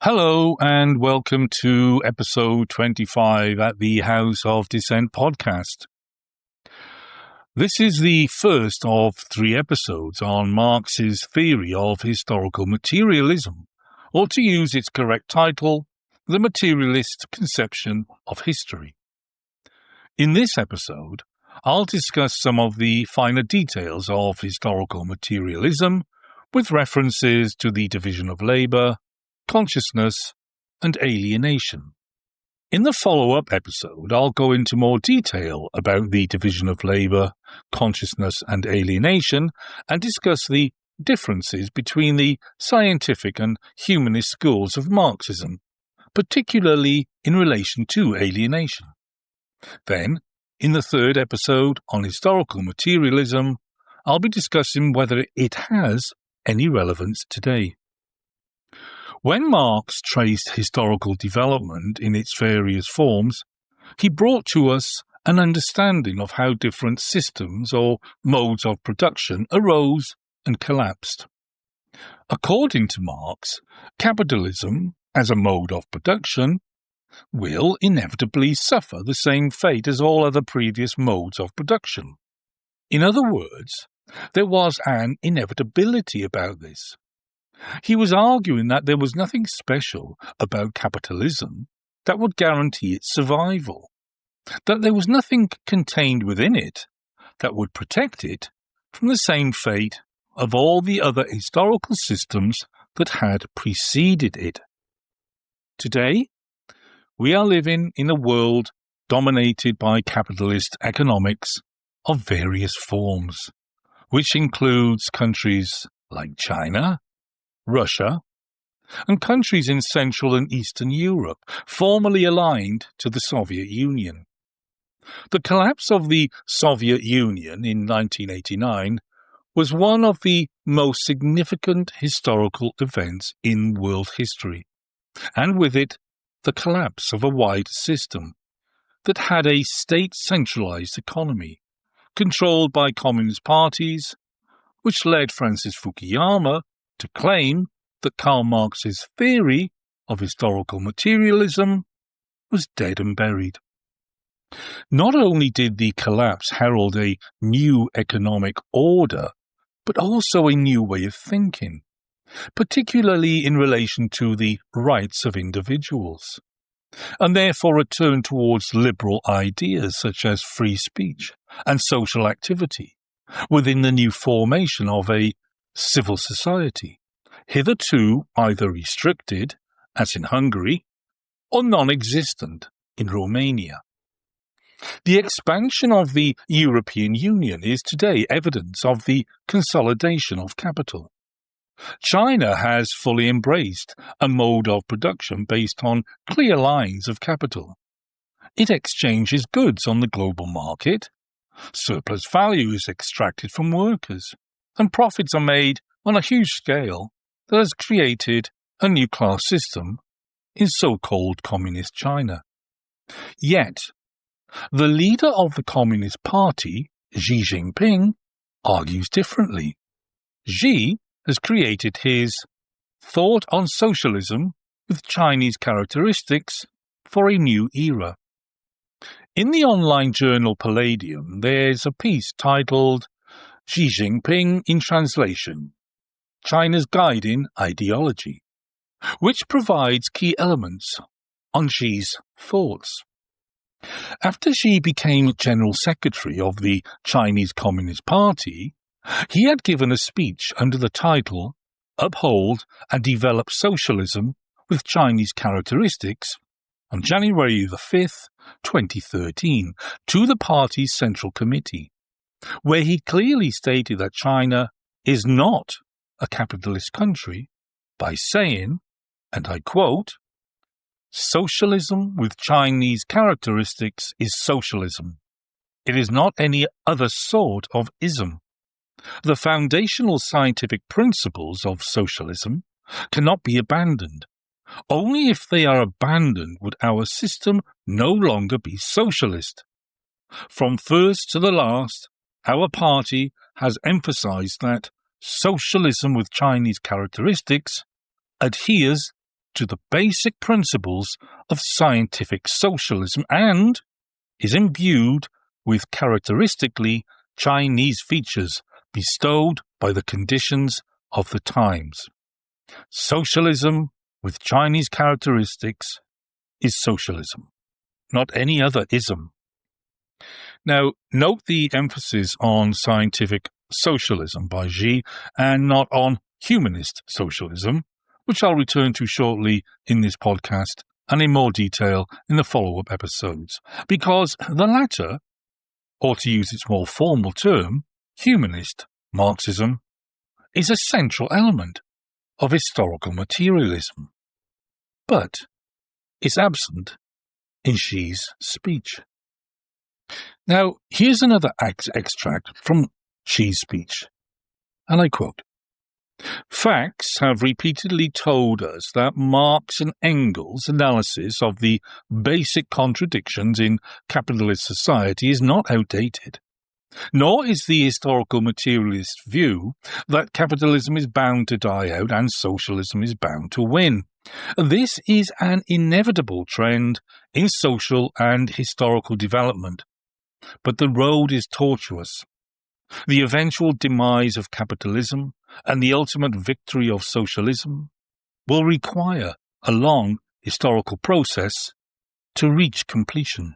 Hello and welcome to episode 25 at the House of Dissent podcast. This is the first of 3 episodes on Marx's theory of historical materialism, or to use its correct title, the Materialist conception of history. In this episode, I'll discuss some of the finer details of historical materialism with references to the division of labour, consciousness, and alienation. In the follow-up episode, I'll go into more detail about the division of labour, consciousness, and alienation, and discuss the differences between the scientific and humanist schools of Marxism, particularly in relation to alienation. Then, in the third episode on historical materialism, I'll be discussing whether it has any relevance today. When Marx traced historical development in its various forms, he brought to us an understanding of how different systems or modes of production arose and collapsed. According to Marx, capitalism, as a mode of production, will inevitably suffer the same fate as all other previous modes of production. In other words, there was an inevitability about this. He was arguing that there was nothing special about capitalism that would guarantee its survival, that there was nothing contained within it that would protect it from the same fate of all the other historical systems that had preceded it. Today, we are living in a world dominated by capitalist economics of various forms, which includes countries like China, Russia, and countries in Central and Eastern Europe, formerly aligned to the Soviet Union. The collapse of the Soviet Union in 1989 was one of the most significant historical events in world history, and with it, the collapse of a wide system that had a state-centralized economy, controlled by communist parties, which led Francis Fukuyama to claim that Karl Marx's theory of historical materialism was dead and buried. Not only did the collapse herald a new economic order, but also a new way of thinking, particularly in relation to the rights of individuals, and therefore a turn towards liberal ideas such as free speech and social activity within the new formation of a civil society, hitherto either restricted, as in Hungary, or non-existent in Romania. The expansion of the European Union is today evidence of the consolidation of capital. China has fully embraced a mode of production based on clear lines of capital. It exchanges goods on the global market, surplus value is extracted from workers, and profits are made on a huge scale that has created a new class system in so-called communist China. Yet, the leader of the Communist Party, Xi Jinping, argues differently. Xi has created his thought on socialism with Chinese characteristics for a new era. In the online journal Palladium, there's a piece titled Xi Jinping in Translation, China's Guiding Ideology, which provides key elements on Xi's thoughts. After Xi became General Secretary of the Chinese Communist Party, he had given a speech under the title Uphold and Develop Socialism with Chinese Characteristics on January 5th, 2013, to the party's Central Committee, where he clearly stated that China is not a capitalist country by saying, and I quote, "Socialism with Chinese characteristics is socialism. It is not any other sort of ism. The foundational scientific principles of socialism cannot be abandoned. Only if they are abandoned would our system no longer be socialist. From first to the last, our party has emphasized that socialism with Chinese characteristics adheres to the basic principles of scientific socialism and is imbued with characteristically Chinese features bestowed by the conditions of the times. Socialism with Chinese characteristics is socialism, not any other ism. Now, note the emphasis on scientific socialism by Xi and not on humanist socialism, which I'll return to shortly in this podcast and in more detail in the follow-up episodes, because the latter, or to use its more formal term, humanist Marxism, is a central element of historical materialism, but is absent in Xi's speech. Now, here's another extract from Xi's speech, and I quote, "Facts have repeatedly told us that Marx and Engels' analysis of the basic contradictions in capitalist society is not outdated, nor is the historical materialist view that capitalism is bound to die out and socialism is bound to win. This is an inevitable trend in social and historical development, but the road is tortuous. The eventual demise of capitalism and the ultimate victory of socialism will require a long historical process to reach completion."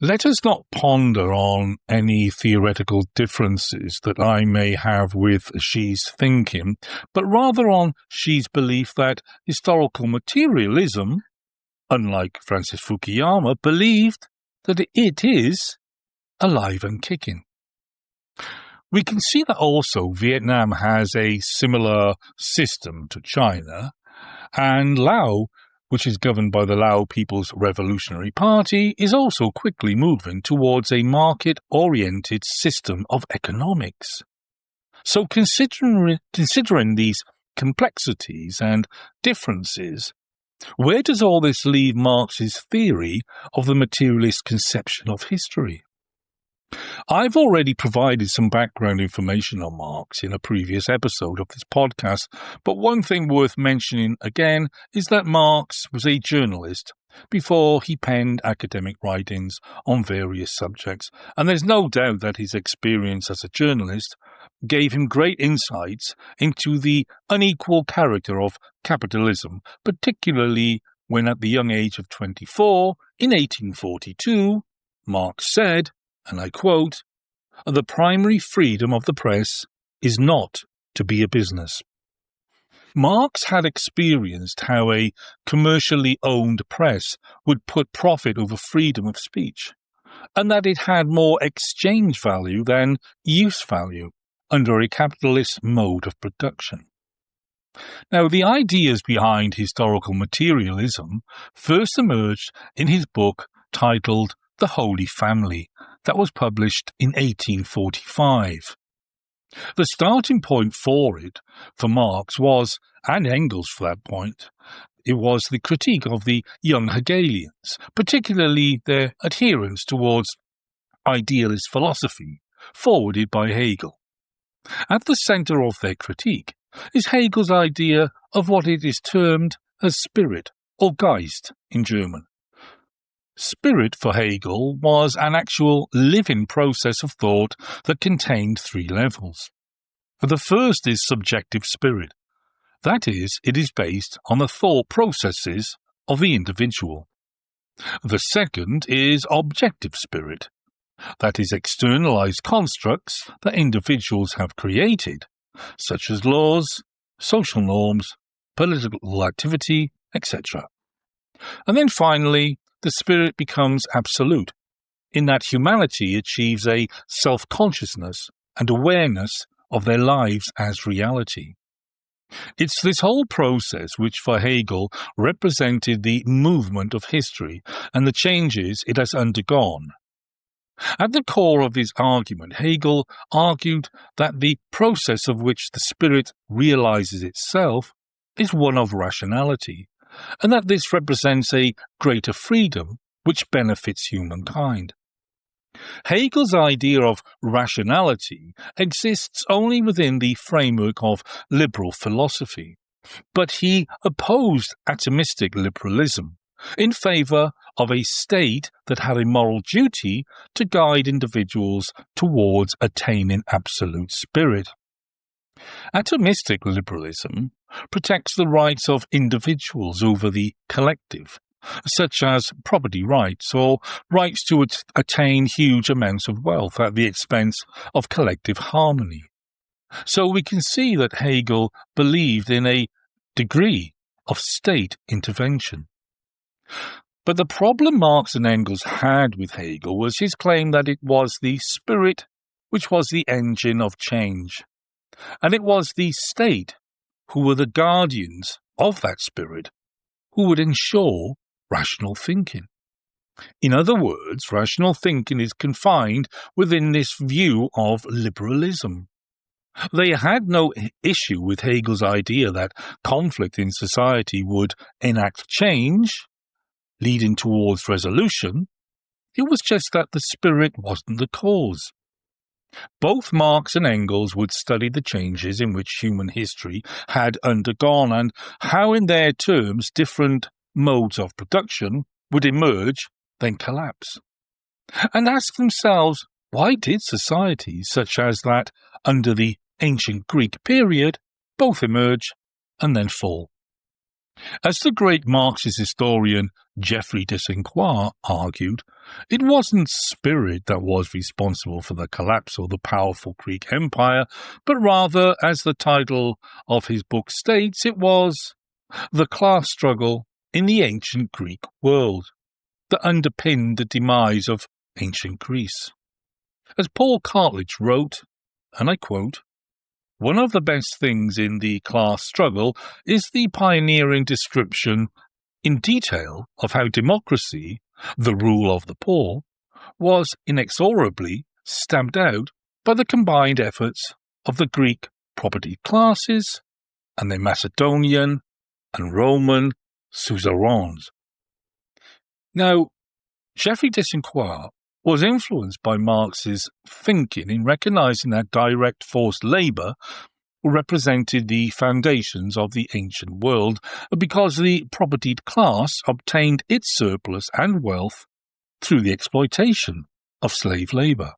Let us not ponder on any theoretical differences that I may have with Xi's thinking, but rather on Xi's belief that historical materialism, unlike Francis Fukuyama, believed that it is alive and kicking. We can see that also Vietnam has a similar system to China, and Laos, which is governed by the Lao People's Revolutionary Party, is also quickly moving towards a market-oriented system of economics. So considering these complexities and differences, where does all this leave Marx's theory of the materialist conception of history? I've already provided some background information on Marx in a previous episode of this podcast, but one thing worth mentioning again is that Marx was a journalist before he penned academic writings on various subjects, and there's no doubt that his experience as a journalist gave him great insights into the unequal character of capitalism, particularly when at the young age of 24, in 1842, Marx said, and I quote, "The primary freedom of the press is not to be a business." Marx had experienced how a commercially owned press would put profit over freedom of speech, and that it had more exchange value than use value under a capitalist mode of production. Now, the ideas behind historical materialism first emerged in his book titled The Holy Family, that was published in 1845. The starting point for it, for Marx was, and Engels for that point, it was the critique of the young Hegelians, particularly their adherence towards idealist philosophy, forwarded by Hegel. At the centre of their critique is Hegel's idea of what it is termed as spirit, or Geist in German. Spirit for Hegel was an actual living process of thought that contained three levels. The first is subjective spirit. That is, it is based on the thought processes of the individual. The second is objective spirit. That is, externalized constructs that individuals have created, such as laws, social norms, political activity, etc. And then finally, the spirit becomes absolute, in that humanity achieves a self-consciousness and awareness of their lives as reality. It's this whole process which for Hegel represented the movement of history and the changes it has undergone. At the core of his argument, Hegel argued that the process of which the spirit realizes itself is one of rationality, and that this represents a greater freedom which benefits humankind. Hegel's idea of rationality exists only within the framework of liberal philosophy, but he opposed atomistic liberalism in favour of a state that had a moral duty to guide individuals towards attaining absolute spirit. Atomistic liberalism protects the rights of individuals over the collective, such as property rights or rights to attain huge amounts of wealth at the expense of collective harmony. So we can see that Hegel believed in a degree of state intervention. But the problem Marx and Engels had with Hegel was his claim that it was the spirit which was the engine of change, and it was the state who were the guardians of that spirit who would ensure rational thinking. In other words, rational thinking is confined within this view of liberalism. They had no issue with Hegel's idea that conflict in society would enact change, leading towards resolution. It was just that the spirit wasn't the cause. Both Marx and Engels would study the changes in which human history had undergone and how, in their terms, different modes of production would emerge, then collapse, and ask themselves, why did societies such as that under the ancient Greek period both emerge and then fall? As the great Marxist historian Xi Jinping argued, it wasn't spirit that was responsible for the collapse of the powerful Greek Empire, but rather, as the title of his book states, it was the class struggle in the ancient Greek world that underpinned the demise of ancient Greece. As Paul Cartledge wrote, and I quote, "One of the best things in the class struggle is the pioneering description in detail of how democracy, the rule of the poor, was inexorably stamped out by the combined efforts of the Greek propertied classes and the Macedonian and Roman suzerains." Now, Xi Jinping was influenced by Marx's thinking in recognizing that direct forced labour represented the foundations of the ancient world because the propertied class obtained its surplus and wealth through the exploitation of slave labour.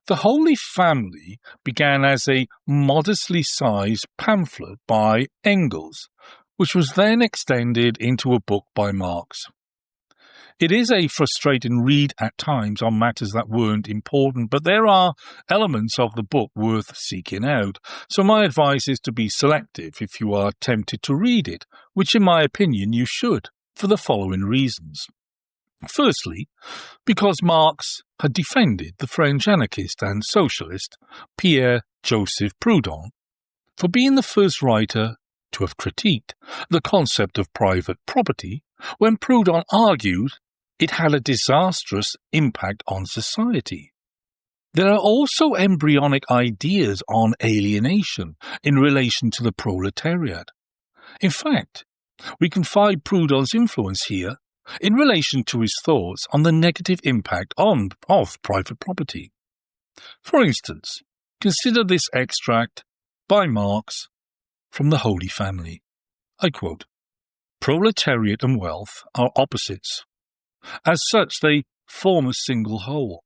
The Holy Family began as a modestly sized pamphlet by Engels, which was then extended into a book by Marx. It is a frustrating read at times on matters that weren't important, but there are elements of the book worth seeking out, so my advice is to be selective if you are tempted to read it, which in my opinion you should, for the following reasons. Firstly, because Marx had defended the French anarchist and socialist Pierre-Joseph Proudhon for being the first writer to have critiqued the concept of private property when Proudhon argued it had a disastrous impact on society. There are also embryonic ideas on alienation in relation to the proletariat. In fact, we can find Proudhon's influence here in relation to his thoughts on the negative impact of private property. For instance, consider this extract by Marx from the Holy Family. I quote, "Proletariat and wealth are opposites. As such, they form a single whole.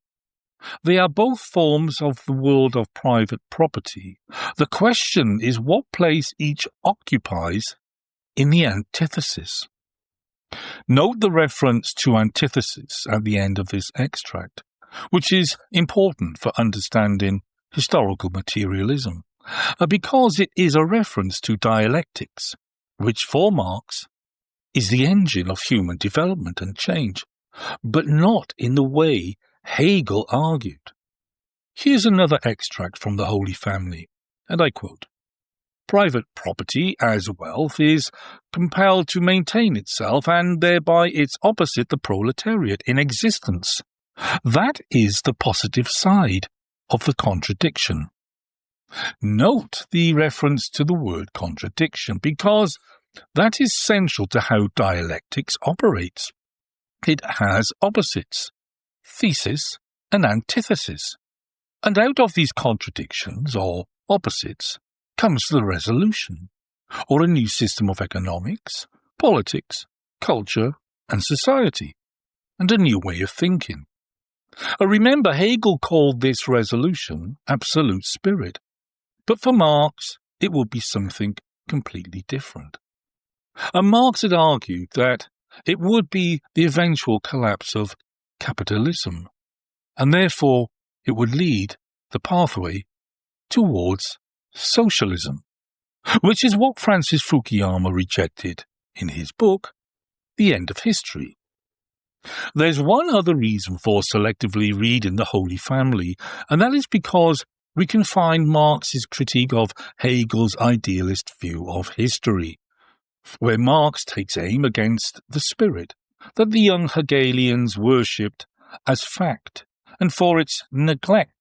They are both forms of the world of private property. The question is what place each occupies in the antithesis." Note the reference to antithesis at the end of this extract, which is important for understanding historical materialism, because it is a reference to dialectics, which for Marx is the engine of human development and change, but not in the way Hegel argued. Here's another extract from the Holy Family, and I quote, "Private property, as wealth, is compelled to maintain itself, and thereby its opposite, the proletariat, in existence. That is the positive side of the contradiction." Note the reference to the word contradiction, because that is central to how dialectics operates. It has opposites, thesis and antithesis, and out of these contradictions, or opposites, comes the resolution. or a new system of economics, politics, culture, and society, and a new way of thinking. Remember, Hegel called this resolution absolute spirit, but for Marx it would be something completely different. And Marx had argued that it would be the eventual collapse of capitalism, and therefore it would lead the pathway towards socialism, which is what Francis Fukuyama rejected in his book, The End of History. There's one other reason for selectively reading the Holy Family, and that is because we can find Marx's critique of Hegel's idealist view of history, where Marx takes aim against the spirit that the young Hegelians worshipped as fact, and for its neglect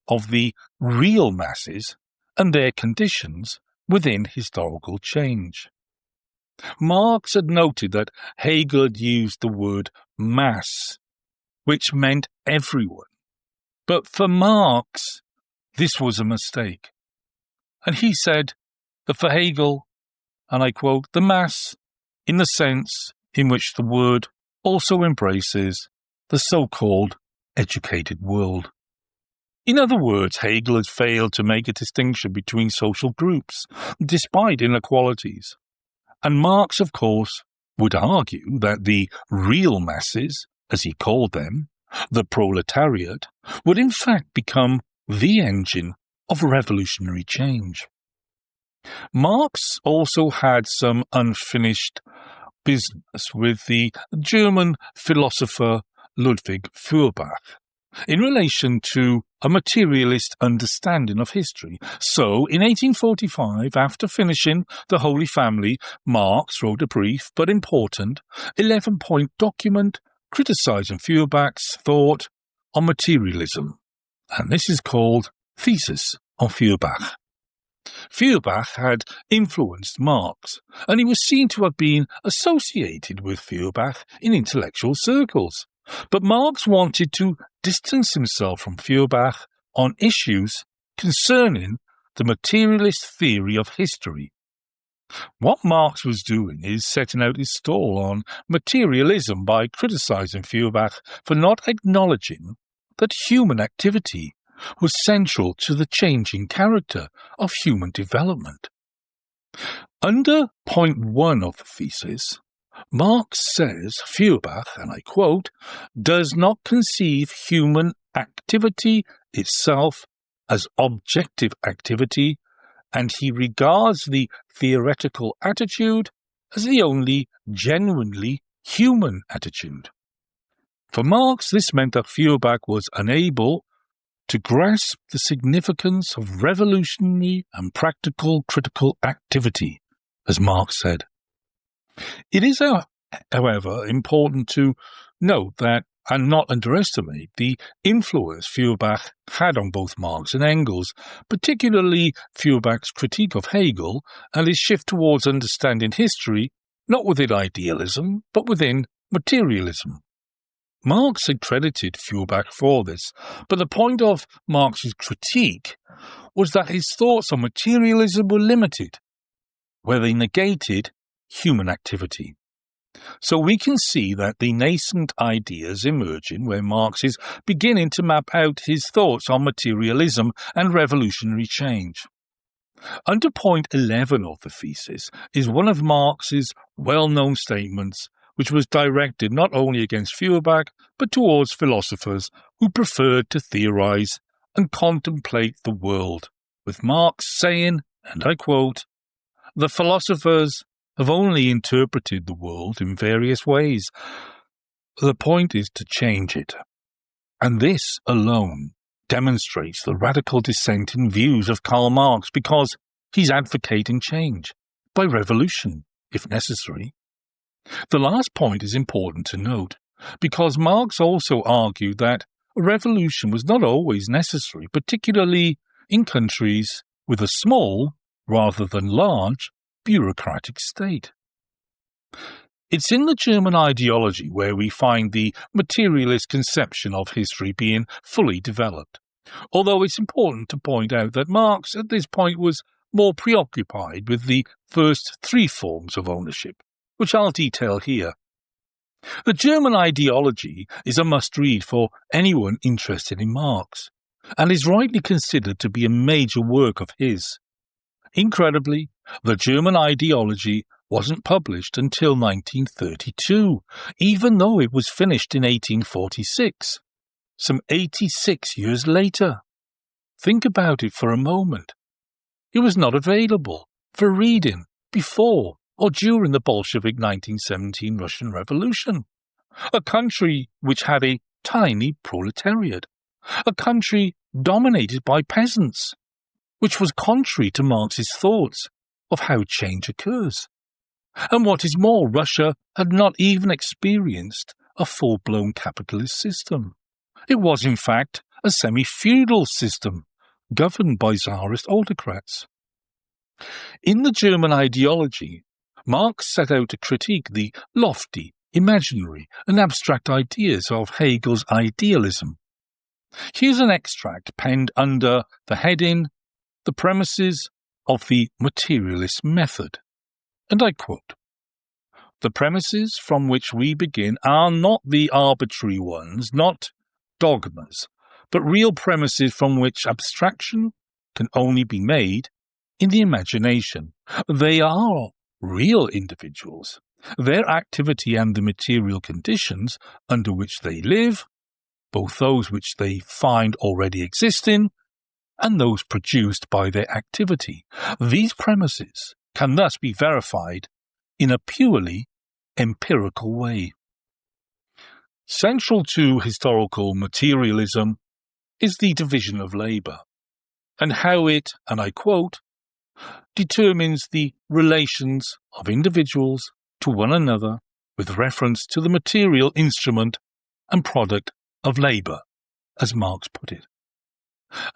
of the real masses and their conditions within historical change. Marx had noted that Hegel had used the word mass, which meant everyone. But for Marx, this was a mistake. And he said that for Hegel, and I quote, the mass, in the sense in which the word also embraces the so-called educated world. In other words, Hegel has failed to make a distinction between social groups, despite inequalities. And Marx, of course, would argue that the real masses, as he called them, the proletariat, would in fact become the engine of revolutionary change. Marx also had some unfinished business with the German philosopher Ludwig Feuerbach in relation to a materialist understanding of history. So, in 1845, after finishing The Holy Family, Marx wrote a brief but important 11-point document criticising Feuerbach's thought on materialism, and this is called Thesis on Feuerbach. Feuerbach had influenced Marx, and he was seen to have been associated with Feuerbach in intellectual circles. But Marx wanted to distance himself from Feuerbach on issues concerning the materialist theory of history. What Marx was doing is setting out his stall on materialism by criticizing Feuerbach for not acknowledging that human activity was central to the changing character of human development. Under point 1 of the thesis, Marx says Feuerbach, and I quote, does not conceive human activity itself as objective activity, and he regards the theoretical attitude as the only genuinely human attitude. For Marx, this meant that Feuerbach was unable to grasp the significance of revolutionary and practical critical activity, as Marx said. It is, however, important to note that and not underestimate the influence Feuerbach had on both Marx and Engels, particularly Feuerbach's critique of Hegel and his shift towards understanding history, not within idealism, but within materialism. Marx had credited Feuerbach for this, but the point of Marx's critique was that his thoughts on materialism were limited, where they negated human activity. So we can see that the nascent ideas emerging where Marx is beginning to map out his thoughts on materialism and revolutionary change. Under point 11 of the thesis is one of Marx's well-known statements, which was directed not only against Feuerbach, but towards philosophers who preferred to theorize and contemplate the world, with Marx saying, and I quote, "The philosophers have only interpreted the world in various ways. The point is to change it. And this alone demonstrates the radical dissent in views of Karl Marx, because he's advocating change by revolution, if necessary. The last point is important to note, because Marx also argued that a revolution was not always necessary, particularly in countries with a small, rather than large, bureaucratic state. It's in the German ideology where we find the materialist conception of history being fully developed, although it's important to point out that Marx at this point was more preoccupied with the first three forms of ownership, which I'll detail here. The German ideology is a must-read for anyone interested in Marx, and is rightly considered to be a major work of his. Incredibly, the German ideology wasn't published until 1932, even though it was finished in 1846, some 86 years later. Think about it for a moment. It was not available for reading before or during the Bolshevik 1917 Russian Revolution, a country which had a tiny proletariat, a country dominated by peasants, which was contrary to Marx's thoughts of how change occurs. And what is more, Russia had not even experienced a full-blown capitalist system. It was, in fact, a semi-feudal system governed by Tsarist autocrats. In the German ideology, Marx set out to critique the lofty, imaginary, and abstract ideas of Hegel's idealism. Here's an extract penned under the heading, "The Premises of the Materialist Method," and I quote, "The premises from which we begin are not the arbitrary ones, not dogmas, but real premises from which abstraction can only be made in the imagination. They are real individuals. Their activity and the material conditions under which they live, both those which they find already existing and those produced by their activity. These premises can thus be verified in a purely empirical way." Central to historical materialism is the division of labour, and how it, and I quote, "determines the relations of individuals to one another with reference to the material instrument and product of labour," as Marx put it.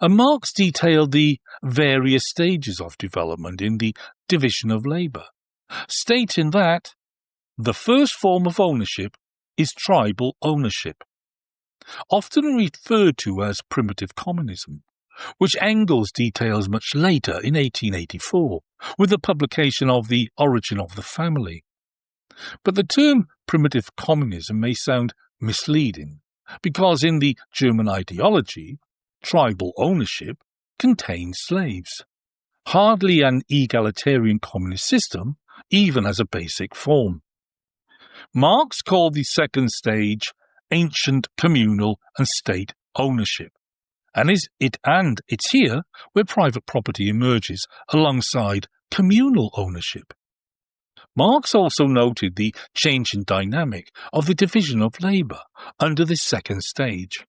And Marx detailed the various stages of development in the division of labour, stating that the first form of ownership is tribal ownership, often referred to as primitive communism, which Engels details much later in 1884, with the publication of The Origin of the Family. But the term primitive communism may sound misleading, because in the German ideology, tribal ownership contains slaves. Hardly an egalitarian communist system, even as a basic form. Marx called the second stage ancient communal and state ownership, and it's here where private property emerges alongside communal ownership. Marx also noted the changing dynamic of the division of labour under this second stage.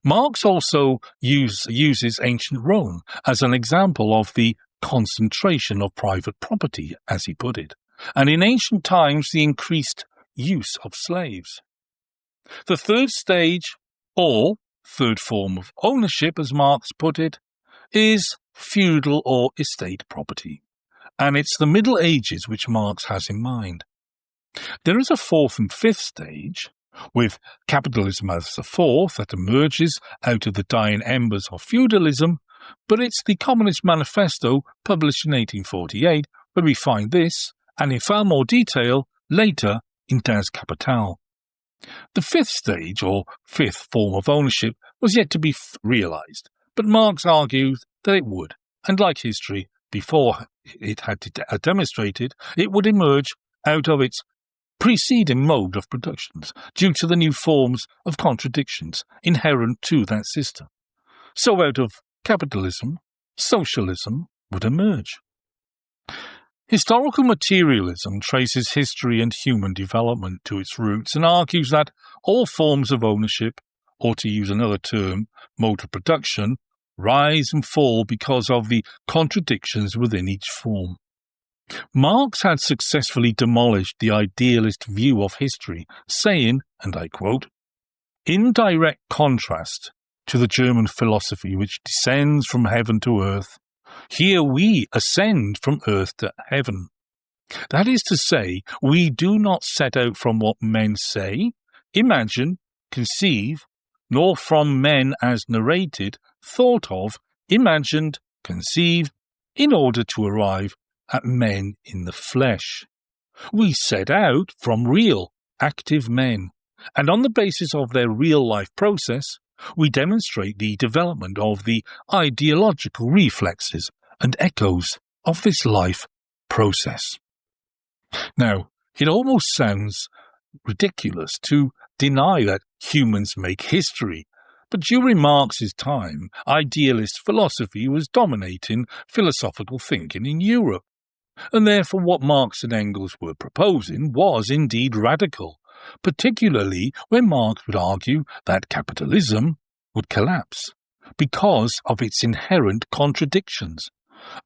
Marx also uses ancient Rome as an example of the concentration of private property, as he put it, and in ancient times the increased use of slaves. The third stage, or third form of ownership, as Marx put it, is feudal or estate property, and it's the Middle Ages which Marx has in mind. There is a fourth and fifth stage, with capitalism as the fourth that emerges out of the dying embers of feudalism, but it's the Communist Manifesto published in 1848 where we find this, and in far more detail, later in Das Kapital. The fifth stage, or fifth form of ownership, was yet to be realised, but Marx argued that it would, and like history before it had demonstrated, it would emerge out of its preceding mode of productions due to the new forms of contradictions inherent to that system. So out of capitalism, socialism would emerge. Historical materialism traces history and human development to its roots and argues that all forms of ownership, or to use another term, mode of production, rise and fall because of the contradictions within each form. Marx had successfully demolished the idealist view of history, saying, and I quote, "In direct contrast to the German philosophy which descends from heaven to earth, here we ascend from earth to heaven. That is to say, we do not set out from what men say, imagine, conceive, nor from men as narrated, thought of, imagined, conceived, in order to arrive at men in the flesh. We set out from real, active men, and on the basis of their real-life process, we demonstrate the development of the ideological reflexes and echoes of this life process. Now, it almost sounds ridiculous to deny that humans make history, but during Marx's time, idealist philosophy was dominating philosophical thinking in Europe, and therefore what Marx and Engels were proposing was indeed radical, particularly when Marx would argue that capitalism would collapse because of its inherent contradictions.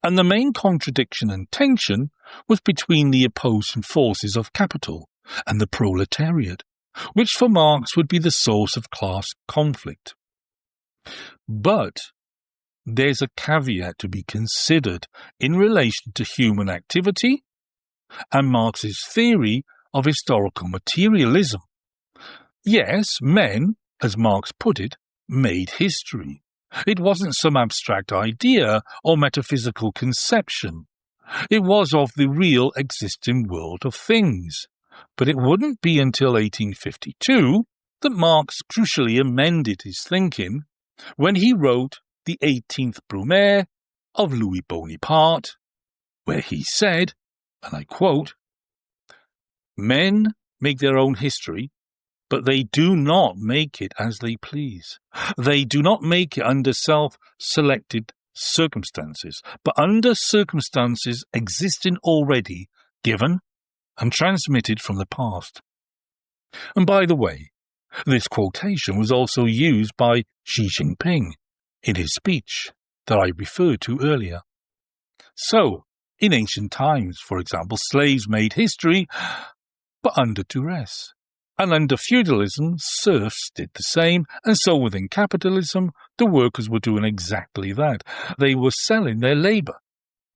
And the main contradiction and tension was between the opposing forces of capital and the proletariat, which for Marx would be the source of class conflict. But there's a caveat to be considered in relation to human activity and Marx's theory of historical materialism. Yes, men, as Marx put it, made history. It wasn't some abstract idea or metaphysical conception. It was of the real existing world of things. But it wouldn't be until 1852 that Marx crucially amended his thinking when he wrote the 18th Brumaire of Louis Bonaparte, where he said, and I quote, "Men make their own history, but they do not make it as they please. They do not make it under self-selected circumstances, but under circumstances existing already, given and transmitted from the past." And by the way, this quotation was also used by Xi Jinping in his speech that I referred to earlier. So, in ancient times, for example, slaves made history, but under duress. And under feudalism, serfs did the same, and so within capitalism, the workers were doing exactly that. They were selling their labour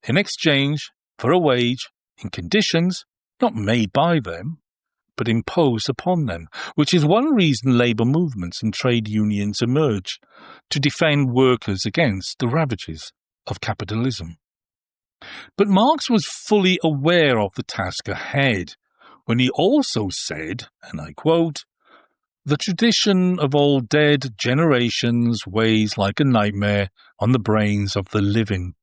in exchange for a wage in conditions not made by them, but imposed upon them, which is one reason labour movements and trade unions emerged, to defend workers against the ravages of capitalism. But Marx was fully aware of the task ahead when he also said, and I quote, "The tradition of all dead generations weighs like a nightmare on the brains of the living."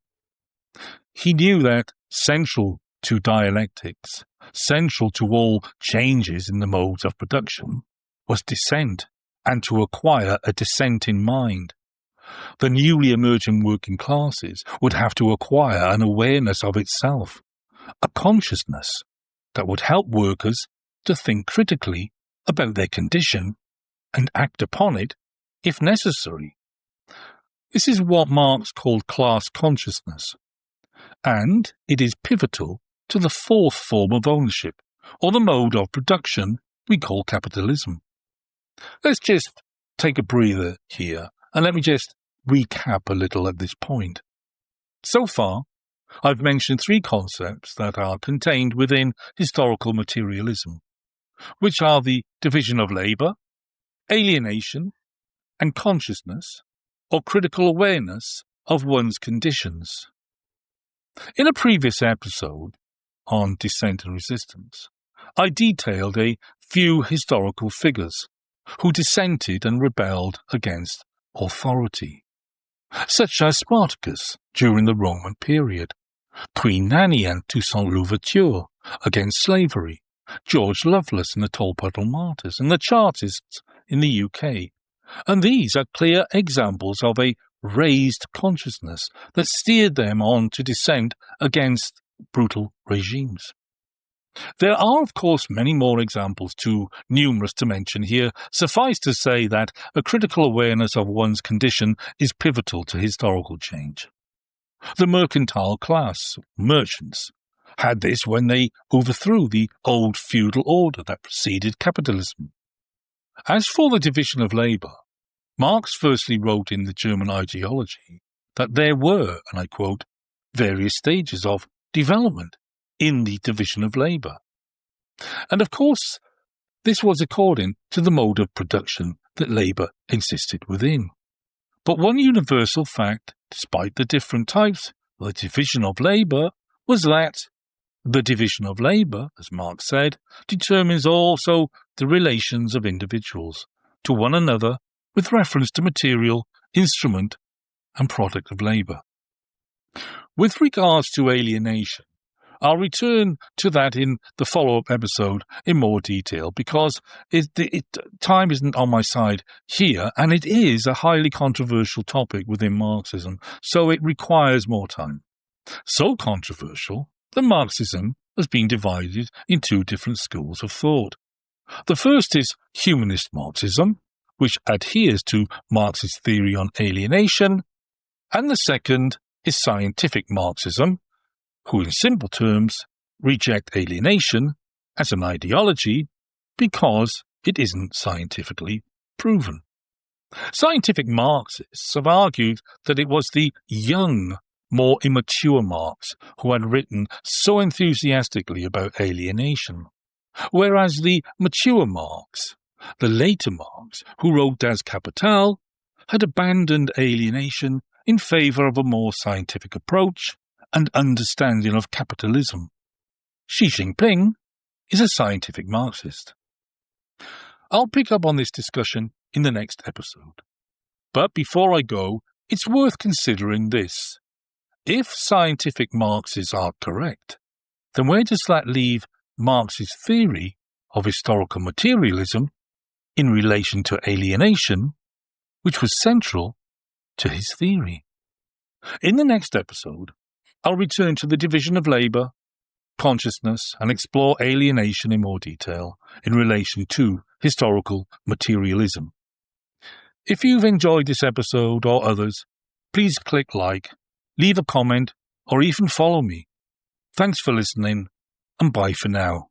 He knew that central to dialectics, central to all changes in the modes of production, was dissent, and to acquire a dissenting mind. The newly emerging working classes would have to acquire an awareness of itself, a consciousness that would help workers to think critically about their condition and act upon it if necessary. This is what Marx called class consciousness, and it is pivotal to the fourth form of ownership, or the mode of production we call capitalism. Let's just take a breather here, and let me just recap a little at this point. So far, I've mentioned three concepts that are contained within historical materialism, which are the division of labour, alienation, and consciousness, or critical awareness of one's conditions. In a previous episode on dissent and resistance, I detailed a few historical figures who dissented and rebelled against authority, such as Spartacus during the Roman period, Queen Nanny and Toussaint Louverture against slavery, George Lovelace and the Tolpuddle Martyrs, and the Chartists in the UK. And these are clear examples of a raised consciousness that steered them on to dissent against brutal regimes. There are, of course, many more examples, too numerous to mention here. Suffice to say that a critical awareness of one's condition is pivotal to historical change. The mercantile class, merchants, had this when they overthrew the old feudal order that preceded capitalism. As for the division of labour, Marx firstly wrote in the German ideology that there were, and I quote, various stages of development in the division of labour. And of course, this was according to the mode of production that labour existed within. But one universal fact, despite the different types, the division of labour was that the division of labour, as Marx said, determines also the relations of individuals to one another with reference to material, instrument and product of labour. With regards to alienation, I'll return to that in the follow-up episode in more detail because time isn't on my side here, and it is a highly controversial topic within Marxism, so it requires more time. So controversial that Marxism has been divided in two different schools of thought. The first is humanist Marxism, which adheres to Marx's theory on alienation, and the second is scientific Marxism, who in simple terms reject alienation as an ideology because it isn't scientifically proven. Scientific Marxists have argued that it was the young, more immature Marx who had written so enthusiastically about alienation, whereas the mature Marx, the later Marx, who wrote Das Kapital, had abandoned alienation in favour of a more scientific approach and understanding of capitalism. Xi Jinping is a scientific Marxist. I'll pick up on this discussion in the next episode. But before I go, it's worth considering this. If scientific Marxists are correct, then where does that leave Marx's theory of historical materialism in relation to alienation, which was central to his theory? In the next episode, I'll return to the division of labour, consciousness, and explore alienation in more detail in relation to historical materialism. If you've enjoyed this episode or others, please click like, leave a comment, or even follow me. Thanks for listening, and bye for now.